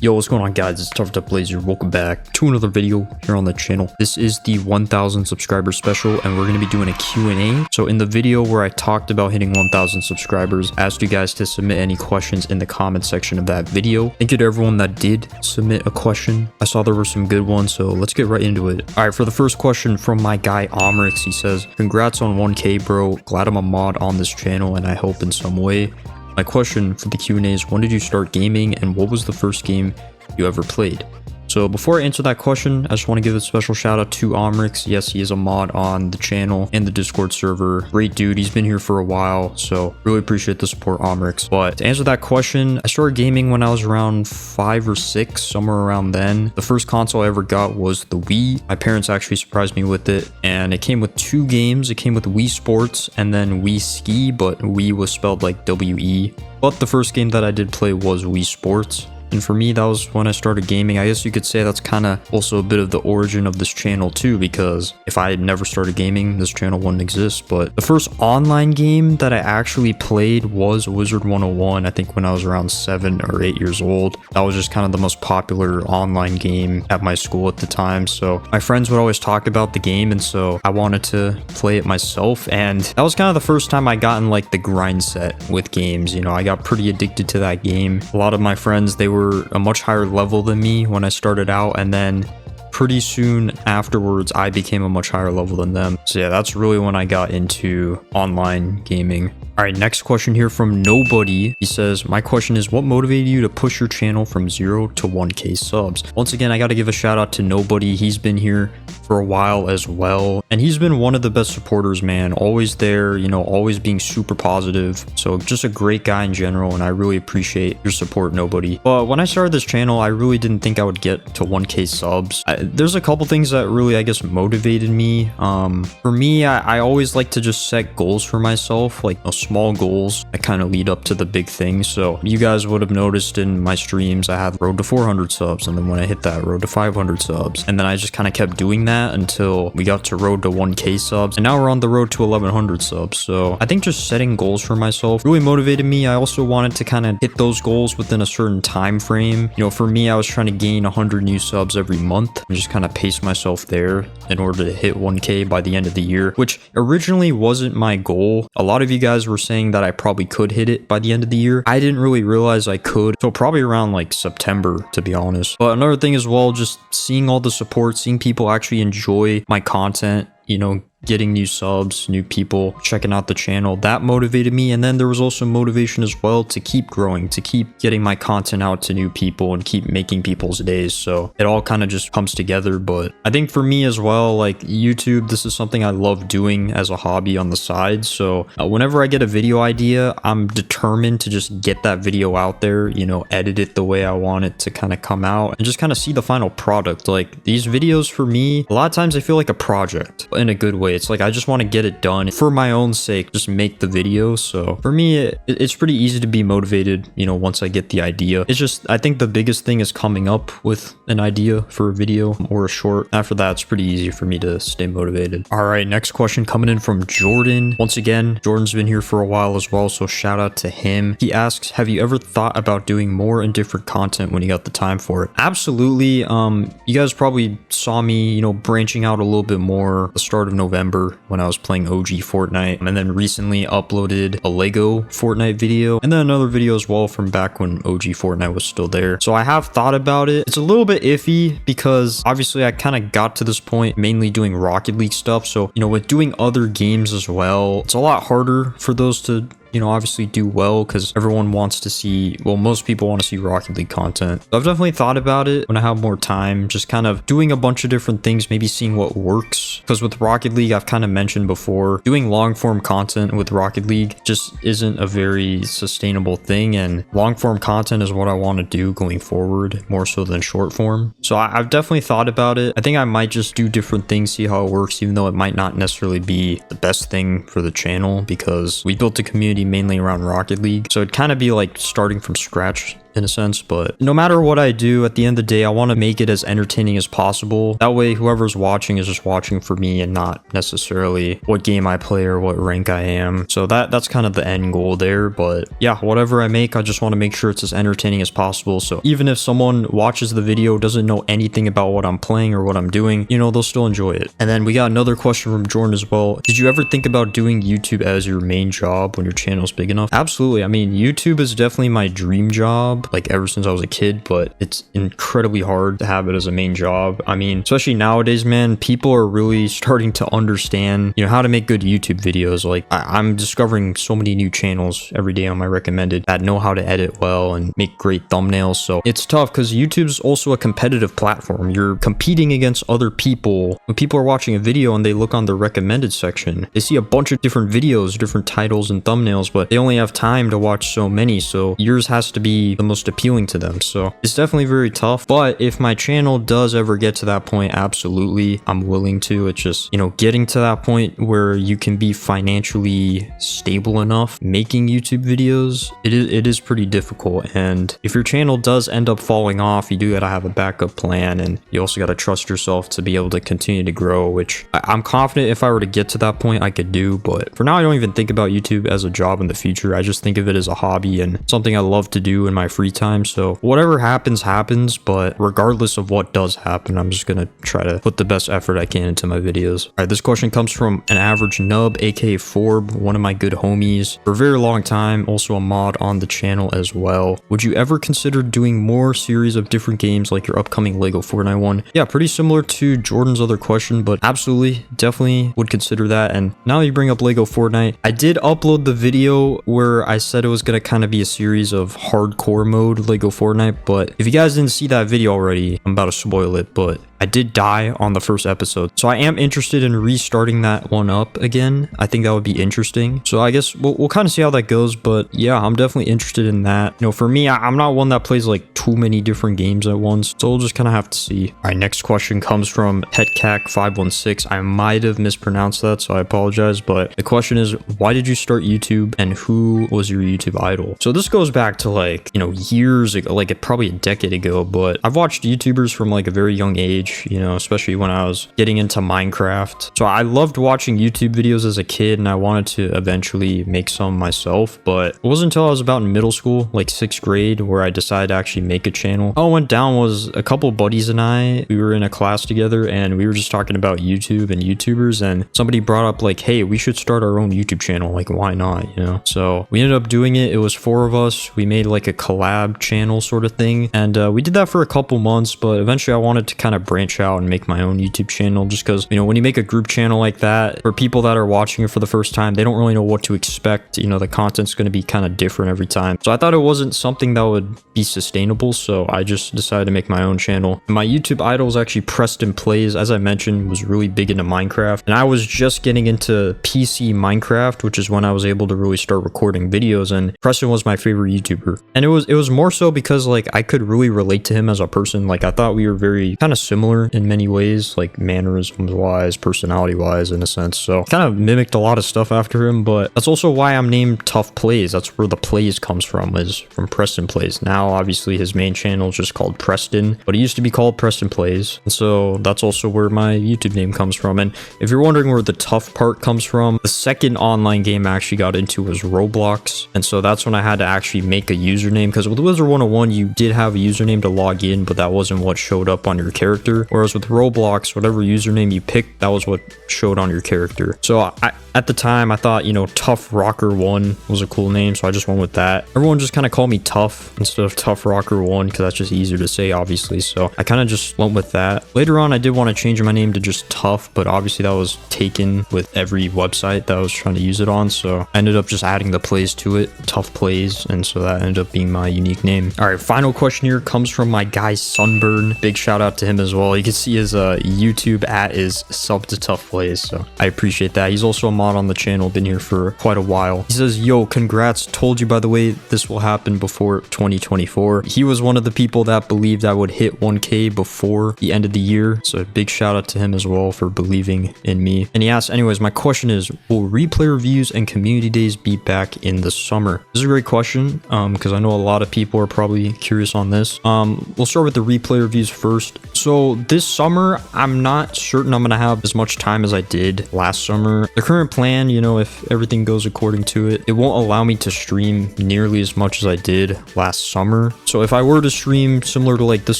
Yo, what's going on, guys? It's Tuff Blazer. Welcome back to another video here on the channel. This is the 1000 subscriber special, and we're going to be doing a Q&A. So in the video where I talked about hitting 1000 subscribers, I asked you guys to submit any questions in the comment section of that video. Thank you to everyone that did submit a question. I saw there were some good ones, so let's get right into it. All right, for the first question from my guy Omrix, he says, "Congrats on 1K, bro. Glad I'm a mod on this channel, and I help in some way. My question for the Q&A is, when did you start gaming and what was the first game you ever played?" So before I answer that question, I just want to give a special shout out to Omrix. Yes, he is a mod on the channel and the Discord server. Great dude. He's been here for a while, so really appreciate the support, Omrix. But to answer that question, I started gaming when I was around 5 or 6, somewhere around then. The first console I ever got was the Wii. My parents actually surprised me with it, and it came with 2 games. It came with Wii Sports and then Wii Ski, but Wii was spelled like W-E. But the first game that I did play was Wii Sports. And for me, that was when I started gaming. I guess you could say that's kind of also a bit of the origin of this channel too, because if I had never started gaming, this channel wouldn't exist. But the first online game that I actually played was Wizard 101, I think when I was around 7 or 8 years old. That was just kind of the most popular online game at my school at the time. So my friends would always talk about the game, and so I wanted to play it myself. And that was kind of the first time I got in like the grind set with games. You know, I got pretty addicted to that game. A lot of my friends, they were a much higher level than me when I started out, and then pretty soon afterwards I became a much higher level than them. So yeah, that's really when I got into online gaming. All right, next question here from Nobody. He says, "My question is, what motivated you to push your channel from 0 to 1K subs?" Once again, I got to give a shout out to Nobody. He's been here for a while as well, and he's been one of the best supporters, man. Always there, you know, always being super positive. So just a great guy in general, and I really appreciate your support, Nobody. But when I started this channel, I really didn't think I would get to 1K subs. There's a couple things that really, I guess, motivated me. For me, I always like to just set goals for myself, like small goals that kind of lead up to the big things. So you guys would have noticed in my streams, I had road to 400 subs, and then when I hit that, road to 500 subs, and then I just kind of kept doing that until we got to road to 1K subs, and now we're on the road to 1100 subs. So I think just setting goals for myself really motivated me. I also wanted to kind of hit those goals within a certain time frame. You know, for me, I was trying to gain 100 new subs every month and just kind of pace myself there in order to hit 1K by the end of the year, which originally wasn't my goal. A lot of you guys were saying that I probably could hit it by the end of the year. I didn't really realize I could, so probably around like September, to be honest. But another thing as well, just seeing all the support, seeing people actually enjoy my content, you know, getting new subs, new people checking out the channel, that motivated me. And then there was also motivation as well to keep growing, to keep getting my content out to new people and keep making people's days. So it all kind of just comes together. But I think for me as well, like YouTube, this is something I love doing as a hobby on the side. So whenever I get a video idea, I'm determined to just get that video out there, you know, edit it the way I want it to kind of come out and just kind of see the final product. Like these videos for me, a lot of times they feel like a project in a good way. It's like I just want to get it done for my own sake, just make the video. So for me, it's pretty easy to be motivated, you know, once I get the idea. It's just, I think the biggest thing is coming up with an idea for a video or a short. After that, it's pretty easy for me to stay motivated. All right, next question coming in from Jordan. Once again, Jordan's been here for a while as well, so shout out to him. He asks, "Have you ever thought about doing more and different content when you got the time for it?" Absolutely. You guys probably saw me, you know, branching out a little bit more at the start of November when I was playing OG Fortnite, and then recently uploaded a Lego Fortnite video, and then another video as well from back when OG Fortnite was still there. So I have thought about it. It's a little bit iffy because obviously I kind of got to this point mainly doing Rocket League stuff. So, you know, with doing other games as well, it's a lot harder for those to, you know, obviously do well because everyone wants to see, well, most people want to see Rocket League content. I've definitely thought about it when I have more time, just kind of doing a bunch of different things, maybe seeing what works. Because with Rocket League, I've kind of mentioned before, doing long form content with Rocket League just isn't a very sustainable thing, and long form content is what I want to do going forward more so than short form. So I've definitely thought about it. I think I might just do different things, see how it works, even though it might not necessarily be the best thing for the channel because we built a community mainly around Rocket League. So it'd kind of be like starting from scratch in a sense, but no matter what I do, at the end of the day, I want to make it as entertaining as possible. That way, whoever's watching is just watching for me and not necessarily what game I play or what rank I am. So that's kind of the end goal there. But yeah, whatever I make, I just want to make sure it's as entertaining as possible. So even if someone watches the video, doesn't know anything about what I'm playing or what I'm doing, you know, they'll still enjoy it. And then we got another question from Jordan as well. Did you ever think about doing YouTube as your main job when your channel's big enough? Absolutely. I mean, YouTube is definitely my dream job, like ever since I was a kid, but it's incredibly hard to have it as a main job. I mean, especially nowadays, man, people are really starting to understand, you know, how to make good YouTube videos. Like I'm discovering so many new channels every day on my recommended that know how to edit well and make great thumbnails. So it's tough because YouTube's also a competitive platform. You're competing against other people. When people are watching a video and they look on the recommended section, they see a bunch of different videos, different titles and thumbnails, but they only have time to watch so many. So yours has to be the most appealing to them. So it's definitely very tough. But if my channel does ever get to that point, absolutely, I'm willing to. It's just, you know, getting to that point where you can be financially stable enough making YouTube videos, it is pretty difficult. And if your channel does end up falling off, you do gotta have a backup plan, and you also gotta trust yourself to be able to continue to grow, which I'm confident if I were to get to that point, I could do. But for now, I don't even think about YouTube as a job in the future. I just think of it as a hobby and something I love to do in my free time. So whatever happens, happens. But regardless of what does happen, I'm just gonna try to put the best effort I can into my videos. All right, this question comes from an average nub, aka Forb, one of my good homies for a very long time, also a mod on the channel as well. Would you ever consider doing more series of different games like your upcoming Lego Fortnite one? Yeah, pretty similar to Jordan's other question, but absolutely, definitely would consider that. And now that you bring up Lego Fortnite, I did upload the video where I said it was gonna kind of be a series of hardcore mode Lego Fortnite, but if you guys didn't see that video already, I'm about to spoil it, but I did die on the first episode. So I am interested in restarting that one up again. I think that would be interesting. So I guess we'll kind of see how that goes. But yeah, I'm definitely interested in that. You know, for me, I'm not one that plays like too many different games at once. So we'll just kind of have to see. All right, next question comes from PetCac516. I might have mispronounced that, so I apologize. But the question is, why did you start YouTube and who was your YouTube idol? So this goes back to like, you know, years ago, like probably a decade ago. But I've watched YouTubers from like a very young age, you know, especially when I was getting into Minecraft. So I loved watching YouTube videos as a kid, and I wanted to eventually make some myself, but it wasn't until I was about in middle school, like 6th grade, where I decided to actually make a channel. How it went down was a couple buddies and we were in a class together, and we were just talking about YouTube and YouTubers, and somebody brought up like, hey, we should start our own YouTube channel. Like, why not, you know? So we ended up doing it. It was 4 of us. We made like a collab channel sort of thing, and we did that for a couple months, but eventually I wanted to kind of branch out and make my own YouTube channel, just because, you know, when you make a group channel like that, for people that are watching it for the first time, they don't really know what to expect. You know, the content's going to be kind of different every time. So I thought it wasn't something that would be sustainable, so I just decided to make my own channel. My YouTube idol is actually Preston Plays. As I mentioned, was really big into Minecraft, and I was just getting into PC Minecraft, which is when I was able to really start recording videos, and Preston was my favorite YouTuber. And it was more so because like I could really relate to him as a person. Like I thought we were very kind of similar in many ways, like mannerisms wise, personality wise, in a sense. So kind of mimicked a lot of stuff after him, but that's also why I'm named Tuff Plays. That's where the plays comes from, is from Preston Plays. Now obviously his main channel is just called Preston, but he used to be called Preston Plays, and so that's also where my YouTube name comes from. And if you're wondering where the tough part comes from, the second online game I actually got into was Roblox, and so that's when I had to actually make a username, because with Wizard 101 you did have a username to log in, but that wasn't what showed up on your character. Whereas with Roblox, whatever username you picked, that was what showed on your character. So at the time, I thought, you know, Tuff Rocker 1 was a cool name, so I just went with that. Everyone just kind of called me Tuff instead of Tuff Rocker 1, because that's just easier to say, obviously. So I kind of just went with that. Later on, I did want to change my name to just Tuff, but obviously that was taken with every website that I was trying to use it on. So I ended up just adding the plays to it, Tuff Plays, and so that ended up being my unique name. All right, final question here comes from my guy Sunburn. Big shout out to him as well. well. You can see his YouTube @ is sub to Tuff Plays, so I appreciate that. He's also a mod on the channel, been here for quite a while. He says, yo, congrats. Told you, by the way, this will happen before 2024. He was one of the people that believed I would hit 1K before the end of the year, so a big shout out to him as well for believing in me. And he asks, anyways, my question is, will replay reviews and community days be back in the summer? This is a great question, because I know a lot of people are probably curious on this. We'll start with the replay reviews first. So this summer, I'm not certain I'm gonna have as much time as I did last summer. The current plan, you know, if everything goes according to it, it won't allow me to stream nearly as much as I did last summer. So if I were to stream similar to like this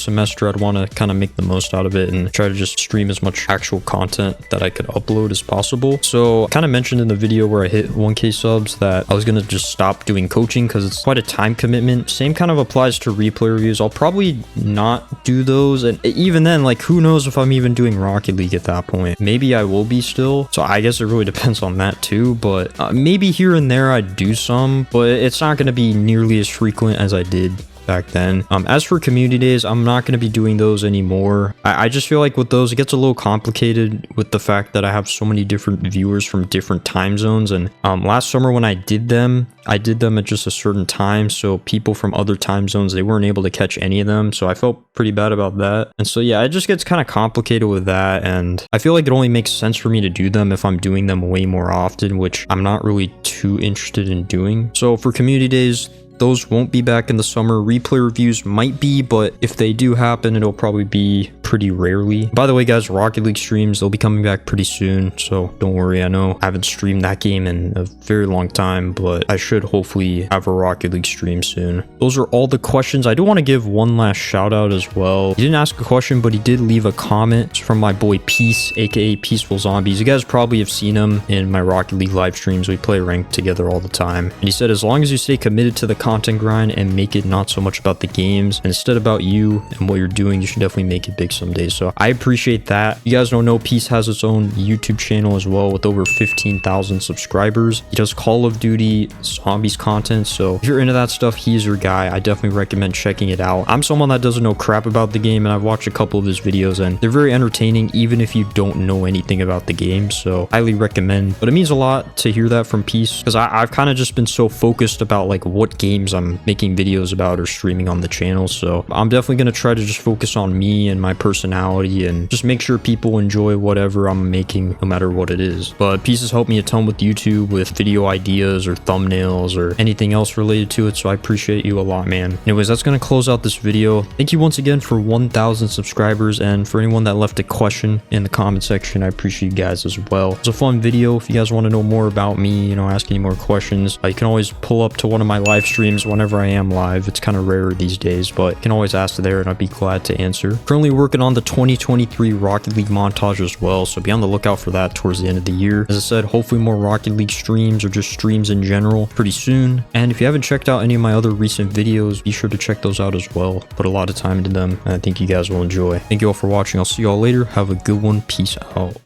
semester, I'd want to kind of make the most out of it and try to just stream as much actual content that I could upload as possible. So I kind of mentioned in the video where I hit 1K subs that I was going to just stop doing coaching because it's quite a time commitment. Same kind of applies to replay reviews. I'll probably not do those. And even then, like, who knows if I'm even doing Rocket League at that point. Maybe I will be still. So I guess it really depends on that too. But maybe here and there I'd do some, but it's not going to be nearly as frequent as I did back then. As for community days, I'm not going to be doing those anymore. I just feel like with those, it gets a little complicated with the fact that I have so many different viewers from different time zones. And last summer when I did them at just a certain time. So people from other time zones, they weren't able to catch any of them. So I felt pretty bad about that. And so yeah, it just gets kind of complicated with that. And I feel like it only makes sense for me to do them if I'm doing them way more often, which I'm not really too interested in doing. So for community days, those won't be back in the summer. Replay reviews might be, but if they do happen, it'll probably be pretty rarely. By the way, guys, Rocket League streams, they'll be coming back pretty soon, so don't worry. I know I haven't streamed that game in a very long time, but I should hopefully have a Rocket League stream soon. Those are all the questions. I do want to give one last shout out as well. He didn't ask a question, but he did leave a comment. It's from my boy Peace, aka Peaceful Zombies. You guys probably have seen him in my Rocket League live streams. We play ranked together all the time. And he said, as long as you stay committed to the content grind and make it not so much about the games and instead about you and what you're doing, you should definitely make it big someday. So I appreciate that. You guys don't know, Peace has its own YouTube channel as well with over 15,000 subscribers. He does Call of Duty zombies content, so if you're into that stuff, he's your guy. I definitely recommend checking it out. I'm someone that doesn't know crap about the game, and I've watched a couple of his videos and they're very entertaining even if you don't know anything about the game, so highly recommend. But it means a lot to hear that from Peace because I've kind of just been so focused about like what games I'm making videos about or streaming on the channel. So I'm definitely going to try to just focus on me and my personality and just make sure people enjoy whatever I'm making, no matter what it is. But Peace has helped me a ton with YouTube, with video ideas or thumbnails or anything else related to it. So I appreciate you a lot, man. Anyways, that's going to close out this video. Thank you once again for 1,000 subscribers. And for anyone that left a question in the comment section, I appreciate you guys as well. It's a fun video. If you guys want to know more about me, you know, ask any more questions, you can always pull up to one of my live streams whenever I am live. It's kind of rare these days, but you can always ask there and I'd be glad to answer. Currently working on the 2023 Rocket League montage as well, so be on the lookout for that towards the end of the year. As I said, hopefully more Rocket League streams or just streams in general pretty soon. And if you haven't checked out any of my other recent videos, be sure to check those out as well. Put a lot of time into them and I think you guys will enjoy. Thank you all for watching. I'll see you all later. Have a good one. Peace out.